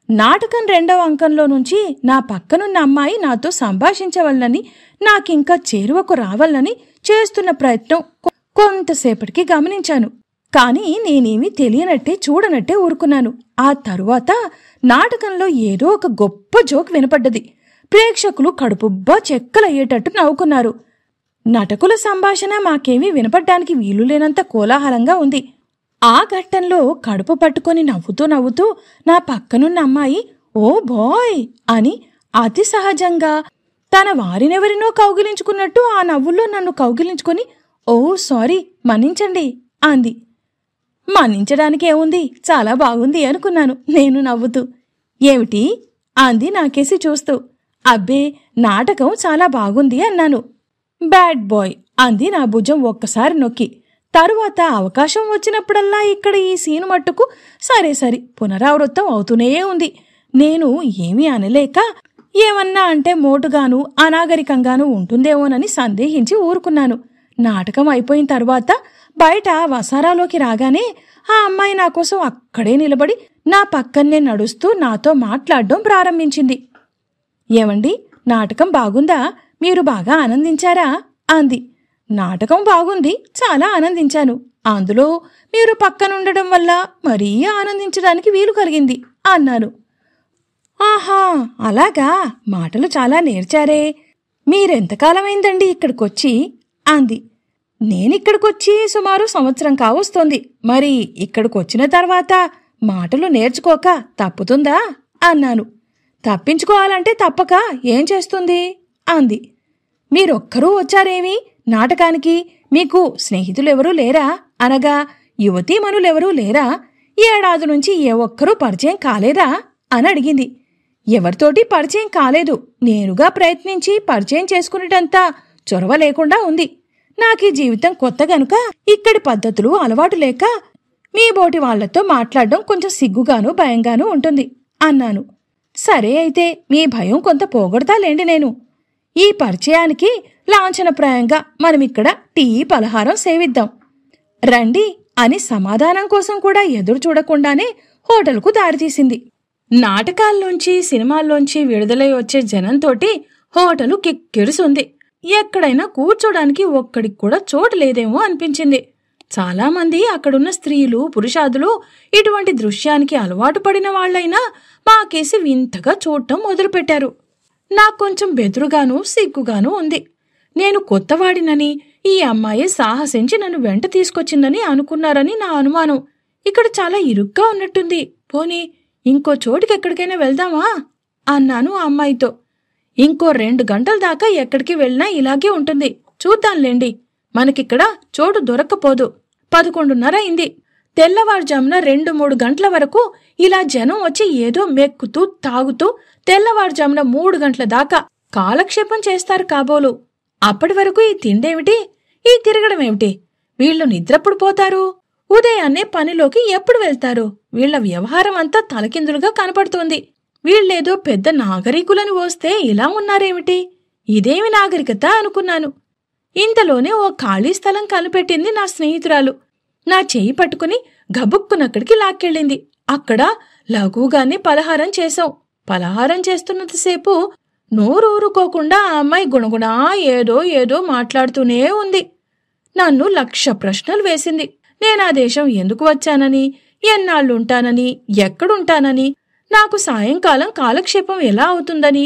నాటకం 2వ అంకంలో నుంచి నా పక్కనున్న అమ్మాయి నాతో సంభాషించవలనని, నాకింకా చేరువకు రావాలని చేస్తున్న ప్రయత్నం కొంతసేపటికి గమనించాను. కాని నేనేమీ తెలియనట్టే చూడనట్టే ఊరుకున్నాను. ఆ తరువాత నాటకంలో ఏదో ఒక గొప్ప జోక్ వినపడ్డది. ప్రేక్షకులు కడుపుబ్బా చెక్కలయ్యేటట్టు నవ్వుకున్నారు. నటకుల సంభాషణ మాకేమీ వినపడ్డానికి వీలులేనంత కోలాహలంగా ఉంది. ఆ ఘట్టంలో కడుపు పట్టుకొని నవ్వుతూ నా పక్కనున్న అమ్మాయి "ఓ బాయ్" అని అతి సహజంగా తన వారినెవరినో కౌగిలించుకున్నట్టు ఆ నవ్వుల్లో నన్ను కౌగిలించుకొని "ఓ సారీ, మన్నించండి" అంది. మన్నించడానికేముంది, చాలా బాగుంది అనుకున్నాను నేను నవ్వుతూ. "ఏమిటి?" అంది నాకేసి చూస్తూ. "అబ్బే, నాటకం చాలా బాగుంది" అన్నాను. "బ్యాడ్ బాయ్" అంది నా భుజం ఒక్కసారి నొక్కి. తరువాత అవకాశం వచ్చినప్పుడల్లా ఇక్కడ ఈ సీను మట్టుకు సరే పునరావృతం అవుతూనే ఉంది. నేను ఏమీ అనలేక ఏమన్నా అంటే మోటుగాను అనాగరికంగానూ ఉంటుందేమోనని సందేహించి ఊరుకున్నాను. నాటకం అయిపోయిన తర్వాత బయట వసారాలోకి రాగానే ఆ అమ్మాయి నాకోసం అక్కడే నిలబడి నా పక్కన్నే నడుస్తూ నాతో మాట్లాడడం ప్రారంభించింది. "ఏమండి, నాటకం బాగుందా? మీరు బాగా ఆనందించారా?" అంది. "నాటకం బాగుంది, చాలా ఆనందించాను. అందులో మీరు పక్కనుండడం వల్ల మరీ ఆనందించడానికి వీలు కలిగింది" అన్నాను. "ఆహా, అలాగా, మాటలు చాలా నేర్చారే. మీరెంతకాలమైందండి ఇక్కడికొచ్చి?" అంది. "నేనిక్కడికొచ్చి సుమారు సంవత్సరం కావస్తోంది. మరి ఇక్కడికొచ్చిన తర్వాత మాటలు నేర్చుకోక తప్పుతుందా?" అన్నాను. "తప్పించుకోవాలంటే తప్పక ఏం చేస్తుంది?" అంది. "మీరొక్కరూ వచ్చారేమి నాటకానికి? మీకు స్నేహితులెవరూ లేరా? అనగా యువతీమణులెవరూ లేరా? ఏడాది నుంచి ఏ ఒక్కరూ పరిచయం కాలేదా?" అని అడిగింది. "ఎవరితోటి పరిచయం కాలేదు. నేనుగా ప్రయత్నించి పరిచయం చేసుకునేటంతా చొరవ లేకుండా ఉంది. నాకీ జీవితం కొత్త గనుక ఇక్కడి పద్ధతులు అలవాటు లేక మీ బోటి వాళ్లతో మాట్లాడడం కొంచెం సిగ్గుగాను భయంగానూ ఉంటుంది" అన్నాను. "సరే అయితే మీ భయం కొంత పోగొడతాలేండి నేను. ఈ పరిచయానికి లాంఛనప్రాయంగా మనమిక్కడ టీ పలహారం సేవిద్దాం. రండి" అని సమాధానం కోసం కూడా ఎదురు చూడకుండానే హోటల్కు దారితీసింది. నాటకాల్లోంచి సినిమాల్లోంచి విడుదలై వచ్చే జనంతోటి హోటలు కిక్కిరుసుంది. ఎక్కడైనా కూర్చోడానికి ఒక్కడికి కూడా చోటు లేదేమో అనిపించింది. చాలామంది అక్కడున్న స్త్రీలు పురుషాదులు ఇటువంటి దృశ్యానికి అలవాటు పడిన వాళ్లైనా మాకేసి వింతగా చూడటం మొదలుపెట్టారు. నాకొంచెం బెదురుగాను సిగ్గుగాను ఉంది. నేను కొత్తవాడినని, ఈ అమ్మాయి సాహసించి నన్ను వెంట తీసుకొచ్చిందని అనుకున్నారని నా అనుమానం. ఇక్కడ చాలా ఇరుగ్గా ఉన్నట్టుంది. పోనీ ఇంకో చోటికెక్కడికైనా వెళ్దామా అన్నాను ఆ అమ్మాయితో. "ఇంకో 2 గంటల దాకా ఎక్కడికి వెళ్ళినా ఇలాగే ఉంటుంది. చూద్దాంలేండి. మనకిక్కడ చోటు దొరక్కపోదు. 11:30 అయింది. తెల్లవారుజామున 2-3 గంటల వరకు ఇలా జనం వచ్చి ఏదో మెక్కుతూ తాగుతూ తెల్లవారుజామున 3 గంటల దాకా కాలక్షేపం చేస్తారు కాబోలు. అప్పటి వరకు ఈ తిండేమిటి, ఈ తిరగడమేమిటి? వీళ్లు నిద్రప్పుడు పోతారు? ఉదయాన్నే పనిలోకి ఎప్పుడు వెళ్తారు? వీళ్ల వ్యవహారం అంతా తలకిందులుగా కనపడుతోంది. వీళ్లేదో పెద్ద నాగరికులని వస్తే ఇలా ఉన్నారేమిటి? ఇదేమి నాగరికత అనుకున్నాను. ఇంతలోనే ఓ ఖాళీ స్థలం కనిపెట్టింది నా స్నేహితురాలు. నా చెయ్యి పట్టుకుని గబుక్కునక్కడికి లాక్కెళ్ళింది. అక్కడ లఘువుగానే పలహారం చేశాం. పలహారం చేస్తున్నంతసేపు నోరూరుకోకుండా ఆ అమ్మాయి గుణగుణా ఏదో మాట్లాడుతూనే ఉంది. నన్ను 1,00,000 ప్రశ్నలు వేసింది. నేనా దేశం ఎందుకు వచ్చానని, ఎన్నాళ్లుంటానని, ఎక్కడుంటానని, నాకు సాయంకాలం కాలక్షేపం ఎలా అవుతుందని,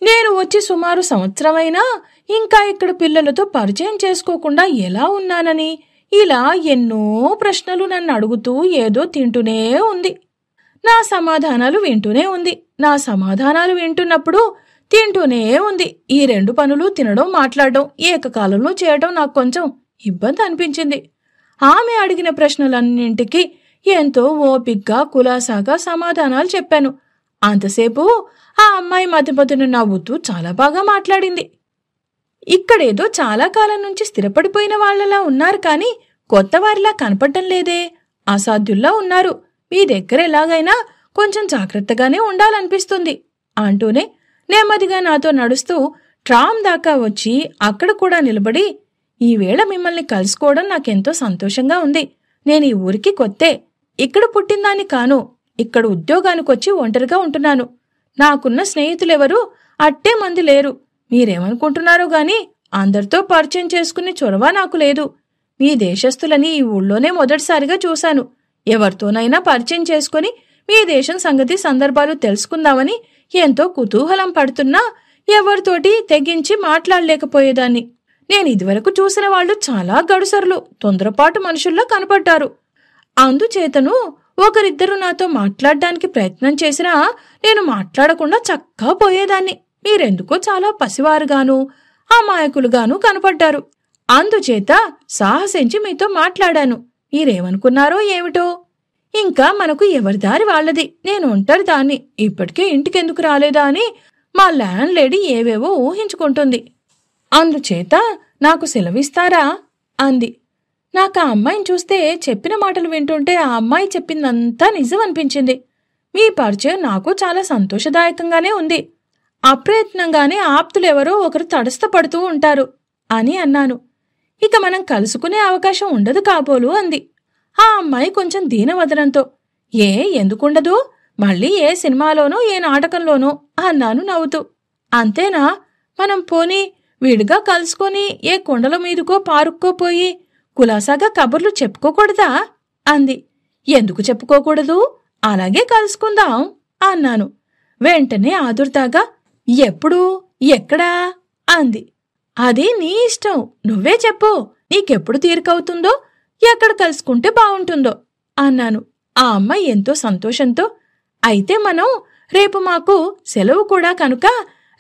నేను వచ్చి సుమారు సంవత్సరమైనా ఇంకా ఇక్కడ పిల్లలతో పరిచయం చేసుకోకుండా ఎలా ఉన్నానని, ఇలా ఎన్నో ప్రశ్నలు నన్ను అడుగుతూ ఏదో తింటూనే ఉంది. నా సమాధానాలు వింటూనే ఉంది. నా సమాధానాలు వింటున్నప్పుడు తింటూనే ఉంది. ఈ 2 పనులు, తినడం మాట్లాడడం, ఏకకాలంలో చేయడం నాకు కొంచెం ఇబ్బంది అనిపించింది. ఆమె అడిగిన ప్రశ్నలన్నింటికీ ఎంతో ఓపిగ్గా కులాసాగా సమాధానాలు చెప్పాను. అంతసేపు ఆ అమ్మాయి మధ్యమధ్యన నవ్వుతూ చాలా బాగా మాట్లాడింది. ఇక్కడేదో చాలా కాలం నుంచి స్థిరపడిపోయిన వాళ్లలా ఉన్నారు కాని కొత్తవారిలా కనపడ్డం లేదే, అసాధ్యుల్లా ఉన్నారు. మీ దగ్గర ఎలాగైనా కొంచెం జాగ్రత్తగానే ఉండాలనిపిస్తుంది అంటూనే నెమ్మదిగా నాతో నడుస్తూ ట్రామ్ దాకా వచ్చి అక్కడ కూడా నిలబడి, "ఈవేళ మిమ్మల్ని కలుసుకోవడం నాకెంతో సంతోషంగా ఉంది. నేను ఈ ఊరికి కొత్తే. ఇక్కడ పుట్టిందాన్ని కాను. ఇక్కడ ఉద్యోగానికొచ్చి ఒంటరిగా ఉంటున్నాను. నాకున్న స్నేహితులెవరూ అట్టే మంది లేరు. మీరేమనుకుంటున్నారో గాని అందరితో పరిచయం చేసుకునే చొరవ నాకు లేదు. మీ దేశస్థులని ఈ ఊళ్ళోనే మొదటిసారిగా చూశాను. ఎవరితోనైనా పరిచయం చేసుకుని మీ దేశం సంగతి సందర్భాలు తెలుసుకుందామని ఎంతో కుతూహలం పడుతున్నా ఎవరితోటి తెగించి మాట్లాడలేకపోయేదాన్ని. నేనిదివరకు చూసిన వాళ్ళు చాలా గడుసరులు, తొందరపాటు మనుషుల్లా కనపడ్డారు. అందుచేతను ఒకరిద్దరు నాతో మాట్లాడడానికి ప్రయత్నం చేసినా నేను మాట్లాడకుండా చక్కా పోయేదాన్ని. మీరెందుకో చాలా పసివారుగాను అమాయకులుగాను కనపడ్డారు. అందుచేత సాహసించి మీతో మాట్లాడాను. మీరేమనుకున్నారో ఏమిటో. ఇంకా మనకు ఎవరిదారి వాళ్ళది. నేను ఒంటరి దాన్ని. ఇప్పటికే ఇంటికెందుకు రాలేదా అని మా ల్యాండ్ లేడీ ఏవేవో ఊహించుకుంటుంది. అందుచేత నాకు సెలవిస్తారా అంది. నాకు ఆ అమ్మాయిని చూస్తే, చెప్పిన మాటలు వింటుంటే ఆ అమ్మాయి చెప్పిందంతా నిజం అనిపించింది. మీ పరిచయం నాకు చాలా సంతోషదాయకంగానే ఉంది. అప్రయత్నంగానే ఆప్తులెవరో ఒకరు తటస్థపడుతూ ఉంటారు అని అన్నాను. ఇక మనం కలుసుకునే అవకాశం ఉండదు కాబోలు అంది. ఆ అమ్మాయి కొంచెం దీనవదనంతో. ఎందుకుండదు? మళ్ళీ ఏ సినిమాలోనో ఏ నాటకంలోనో అన్నాను నవ్వుతూ. అంతేనా? మనం పోనీ విడిగా కలుసుకొని ఏ కొండల మీదుకో పారుక్కోపోయి కులాసాగా కబుర్లు చెప్పుకోకూడదా అంది. ఎందుకు చెప్పుకోకూడదు? అలాగే కలుసుకుందాం అన్నాను. వెంటనే ఆదుర్దాగా ఎప్పుడు, ఎక్కడా అంది. అది నీ ఇష్టం, నువ్వే చెప్పు. నీకెప్పుడు తీరికవుతుందో, ఎక్కడ కలుసుకుంటే బావుంటుందో అన్నాను. ఆ అమ్మాయి ఎంతో సంతోషంతో, అయితే మనం రేపు మాకు సెలవు కూడా కనుక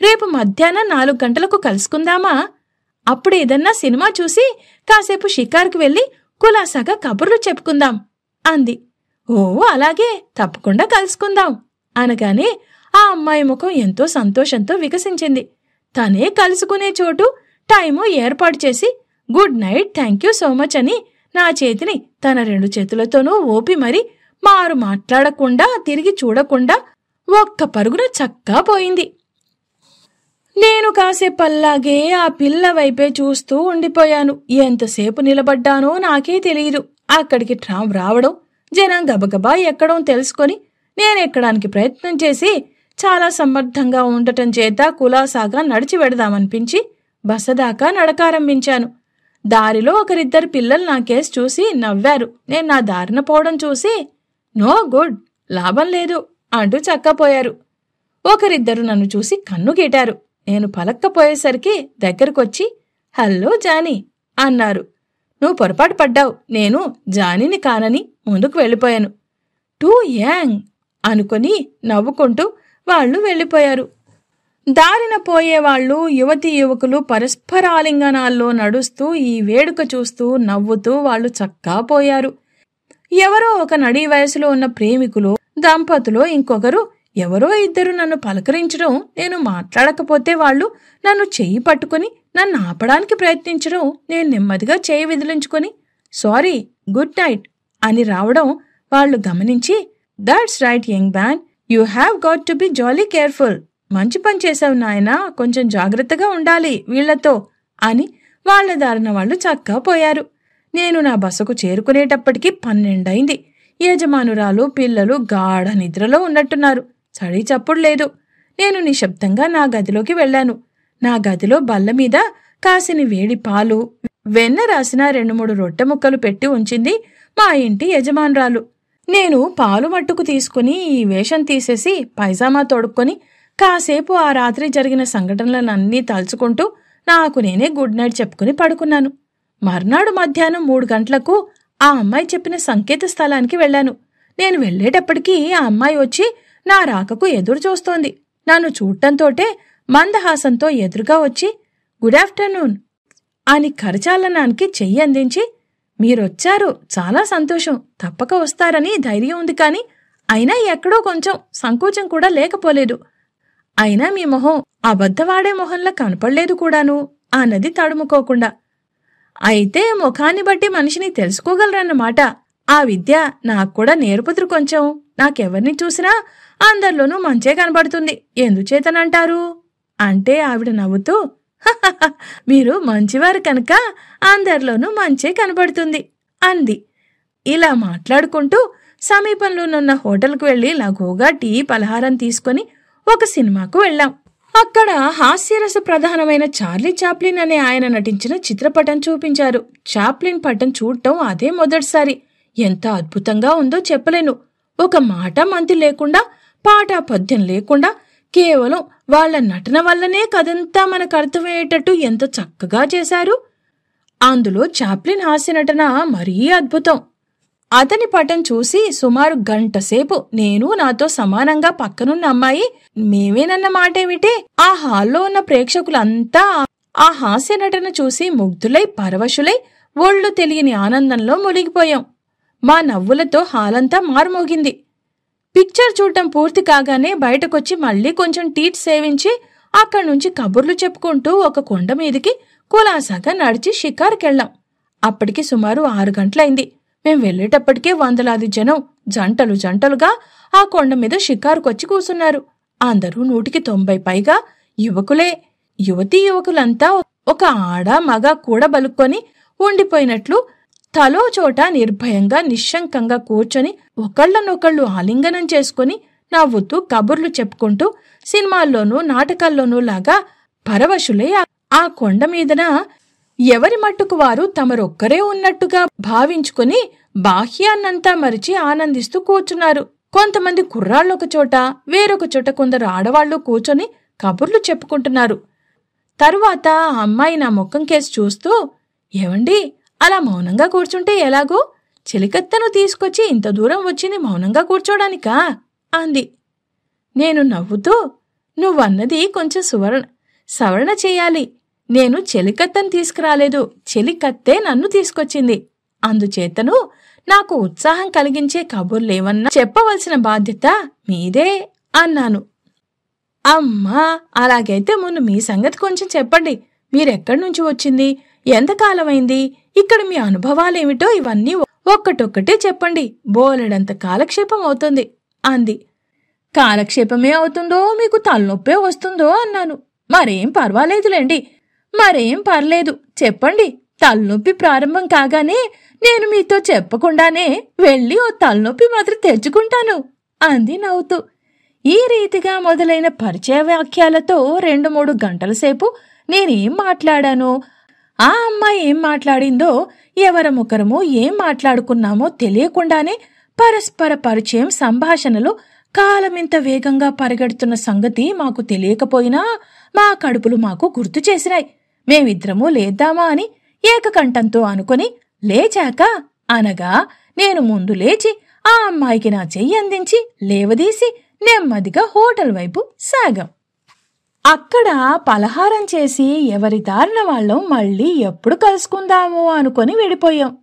రేపు మధ్యాహ్నం 4 గంటలకు కలుసుకుందామా? అప్పుడేదన్నా సినిమా చూసి కాసేపు షికారుకు వెళ్ళి కులాసాగా కబుర్లు చెప్పుకుందాం అంది. ఓ అలాగే, తప్పకుండా కలుసుకుందాం అనగానే ఆ అమ్మాయి ముఖం ఎంతో సంతోషంతో వికసించింది. తనే కలుసుకునే చోటు టైము ఏర్పాటు చేసి good night, thank you so much అని నా చేతిని తన 2 చేతులతోనూ ఓపి మరి మారు మాట్లాడకుండా తిరిగి చూడకుండా ఒక్క పరుగున చక్కా పోయింది. నేను కాసేపల్లాగే ఆ పిల్ల వైపే చూస్తూ ఉండిపోయాను. ఎంతసేపు నిలబడ్డానో నాకే తెలియదు. అక్కడికి ట్రామ్ రావడం, జనం గబగబా ఎక్కడం తెలుసుకొని నేనెక్కడానికి ప్రయత్నం చేసి చాలా సమర్థంగా ఉండటం చేత కులాసాగా నడిచి వెడదామనిపించి బసదాకా నడకారంభించాను. దారిలో ఒకరిద్దరు పిల్లలు నా కేసు చూసి నవ్వారు. నేను నా దారిన పోవడం చూసి నో గుడ్, లాభం లేదు అంటూ చక్కపోయారు. ఒకరిద్దరు నన్ను చూసి కన్ను గీటారు. నేను పలక్కపోయేసరికి దగ్గరకొచ్చి హల్లో జానీ అన్నారు. నువ్వు పొరపాటు పడ్డావు, నేను జానీని కానని ముందుకు వెళ్ళిపోయాను. టూ యాంగ్ అనుకొని నవ్వుకుంటూ వాళ్లు వెళ్ళిపోయారు. దారిన పోయేవాళ్లు యువతీ యువకులు పరస్పరాలింగనాల్లో నడుస్తూ ఈ వేడుక చూస్తూ నవ్వుతూ వాళ్లు చక్కా పోయారు. ఎవరో ఒక నడీ వయసులో ఉన్న ప్రేమికులు దంపతులో ఇంకొకరు ఎవరో ఇద్దరు నన్ను పలకరించడం, నేను మాట్లాడకపోతే వాళ్లు నన్ను చెయ్యి పట్టుకుని నన్ను ఆపడానికి ప్రయత్నించడం, నేను నెమ్మదిగా చేయి విదిలించుకొని సారీ, గుడ్ నైట్ అని రావడం వాళ్లు గమనించి that's right young man, you have got to be jolly careful, మంచి పని చేశావు నాయనా, కొంచెం జాగ్రత్తగా ఉండాలి వీళ్లతో అని వాళ్ల దారిన వాళ్లు చక్కా పోయారు. నేను నా బసకు చేరుకునేటప్పటికి 12 అయింది. యజమానురాలు పిల్లలు గాఢ నిద్రలో ఉన్నట్టున్నారు. చడి చప్పుడు లేదు. నేను నిశ్శబ్దంగా నా గదిలోకి వెళ్లాను. నా గదిలో బల్లమీద కాసిని వేడి పాలు, వెన్న రాసిన 2-3 రొట్టె ముక్కలు పెట్టి ఉంచింది మా ఇంటి యజమానురాలు. నేను పాలు మట్టుకు తీసుకుని ఈ వేషం తీసేసి పైజామా తొడుక్కొని కాసేపు ఆ రాత్రి జరిగిన సంఘటనలనన్నీ తలుచుకుంటూ నాకు నేనే గుడ్ నైట్ చెప్పుకుని పడుకున్నాను. మర్నాడు మధ్యాహ్నం 3 గంటలకు ఆ అమ్మాయి చెప్పిన సంకేత స్థలానికి వెళ్లాను. నేను వెళ్లేటప్పటికీ ఆ అమ్మాయి వచ్చి నా రాకకు ఎదురు చూస్తోంది. నన్ను చూడటంతోటే మందహాసంతో ఎదురుగా వచ్చి గుడ్ ఆఫ్టర్నూన్ అని కరచాలనానికి చెయ్యి అందించి మీరొచ్చారు, చాలా సంతోషం, తప్పక వస్తారని ధైర్యం ఉంది కాని అయినా ఎక్కడో కొంచెం సంకోచం కూడా లేకపోలేదు. అయినా మీ మొహం అబద్ధవాడే మొహంలా కనపడలేదు కూడాను అన్నది తడుముకోకుండా. అయితే ముఖాన్ని బట్టి మనిషిని తెలుసుకోగలరన్నమాట. ఆ విద్య నాక్కూడా నేర్పుతురు కొంచెం. నాకెవర్ని చూసినా అందరిలోనూ మంచే కనబడుతుంది. ఎందుచేతనంటారు అంటే ఆవిడ నవ్వుతూ మీరు మంచివారు కనుక అందరిలోనూ మంచే కనబడుతుంది అంది. ఇలా మాట్లాడుకుంటూ సమీపంలోనున్న హోటల్కు వెళ్లి లఘువుగా టీ పలహారం తీసుకుని ఒక సినిమాకు వెళ్ళాం. అక్కడ హాస్యరస ప్రధానమైన చార్లీ చాప్లిన్ అనే ఆయన నటించిన చిత్రపటం చూపించారు. చాప్లిన్ పటం చూడటం అదే మొదటిసారి. ఎంత అద్భుతంగా ఉందో చెప్పలేను. ఒక మాట మంతి లేకుండా, పాట పద్యం లేకుండా, కేవలం వాళ్ల నటన వల్లనే కథంతా మనకు అర్థమయ్యేటట్టు ఎంత చక్కగా చేశారు. అందులో చాప్లిన్ హాస్య నటన మరీ అద్భుతం. అతని పటం చూసి సుమారు గంటసేపు నేను, నాతో సమానంగా పక్కనున్న అమ్మాయి మేమేనన్న మాటేమిటే, ఆ హాల్లో ఉన్న ప్రేక్షకులంతా ఆ హాస్య నటన చూసి ముగ్ధులై పరవశులై ఒళ్ళు తెలియని ఆనందంలో మునిగిపోయాం. మా నవ్వులతో హాలంతా మారుమోగింది. పిక్చర్ చూడటం పూర్తి కాగానే బయటకొచ్చి మళ్లీ కొంచెం టీట్ సేవించి అక్కడ్నుంచి కబుర్లు చెప్పుకుంటూ ఒక కొండ మీదికి కులాసాగా నడిచి షికారుకెళ్లాం. అప్పటికి సుమారు 6 గంటలైంది. మేం వెళ్లేటప్పటికే వందలాది జనం జంటలు జంటలుగా ఆ కొండ మీద షికారుకొచ్చి కూసున్నారు. అందరూ 190 పైగా యువకులే. యువతీ యువకులంతా ఒక ఆడ మగ కూడబలుక్కొని ఉండిపోయినట్లు తలో చోట నిర్భయంగా నిశ్శంకంగా కూర్చొని ఒకళ్లనొకళ్లు ఆలింగనం చేసుకుని నవ్వుతూ కబుర్లు చెప్పుకుంటూ సినిమాల్లోనూ నాటకాల్లోనూ లాగా పరవశులై ఆ కొండ మీదన ఎవరి మట్టుకు వారు తమరొక్కరే ఉన్నట్టుగా భావించుకుని బాహ్యాన్నంతా మరిచి ఆనందిస్తూ కూర్చున్నారు. కొంతమంది కుర్రాళ్ళొక చోట, వేరొక చోట కొందరు ఆడవాళ్లు కూర్చొని కబుర్లు చెప్పుకుంటున్నారు. తరువాత ఆ అమ్మాయి నా ముఖం కేసి చూస్తూ, ఏవండి, అలా మౌనంగా కూర్చుంటే ఎలాగో? చెలికత్తను తీసుకొచ్చి ఇంత దూరం వచ్చింది మౌనంగా కూర్చోడానికా అంది. నేను నవ్వుతూ, నువ్వన్నది కొంచెం సవరణ చెయ్యాలి. నేను చెలికత్తను తీసుకురాలేదు, చెలికత్తే నన్ను తీసుకొచ్చింది. అందుచేతను నాకు ఉత్సాహం కలిగించే కబుర్లేవన్నా చెప్పవలసిన బాధ్యత మీదే అన్నాను. అమ్మా, అలాగైతే ముందు మీ సంగతి కొంచెం చెప్పండి. మీరెక్కడ్నుంచి వచ్చింది, ఎంతకాలమైంది, ఇక్కడ మీ అనుభవాలేమిటో ఇవన్నీ ఒక్కటొక్కటే చెప్పండి. బోలెడంత కాలక్షేపం అవుతుంది అంది. కాలక్షేపమే అవుతుందో మీకు తలనొప్పే వస్తుందో అన్నాను. మరేం పర్వాలేదులేండి. మరేం పర్లేదు, చెప్పండి. తలనొప్పి ప్రారంభం కాగానే నేను మీతో చెప్పకుండానే వెళ్ళి ఓ తలనొప్పి మాత్రం తెచ్చుకుంటాను అంది నవ్వుతూ. ఈ రీతిగా మొదలైన పరిచయ వాక్యాలతో 2-3 గంటల సేపు నేనేం మాట్లాడానో, ఆ అమ్మాయి ఏం మాట్లాడిందో, ఎవరమొకరమో ఏం మాట్లాడుకున్నామో తెలియకుండానే పరస్పర పరిచయం సంభాషణలు కాలమింత వేగంగా పరిగెడుతున్న సంగతి మాకు తెలియకపోయినా మా కడుపులు మాకు గుర్తు చేసినాయి. మేమిద్దరమూ లేద్దామా అని ఏకకంఠంతో అనుకుని లేచాక, అనగా నేను ముందు లేచి ఆ అమ్మాయికి నా చెయ్యి అందించి లేవదీసి నెమ్మదిగా హోటల్ వైపు సాగాం. అక్కడ పలహారం చేసి ఎవరి దారిన వాళ్ళం మళ్ళీ ఎప్పుడు కలుసుకుందామో అనుకుని విడిపోయాం.